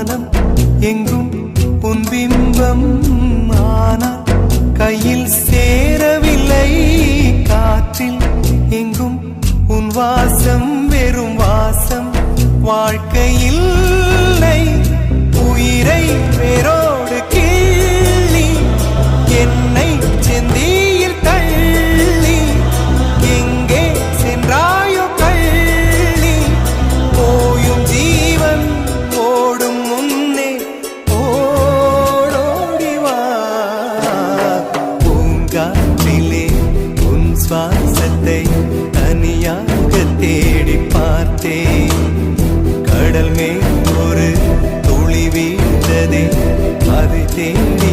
வானம் எங்கும் உன் பிம்பம், ஆனால் கையில் சேரவில்லை. காற்றில் எங்கும் உன் வாசம், வெறும் வாசம். வாழ்க்கையில் உயிரை வேரோடு கிள்ளி என்னை செந்தியில் தள்ளி எங்கே சென்றாயோ கள்ளி. போயும் ஜீவன் ஓடும் முன்னே ஓடோடிவா. பூங்காற்றிலே உன் சுவாசத்தை தனியாக தேடி பார்த்தேன். கடல் மேல் ஒரு துளி வீழ்ந்ததே, அதை தேடி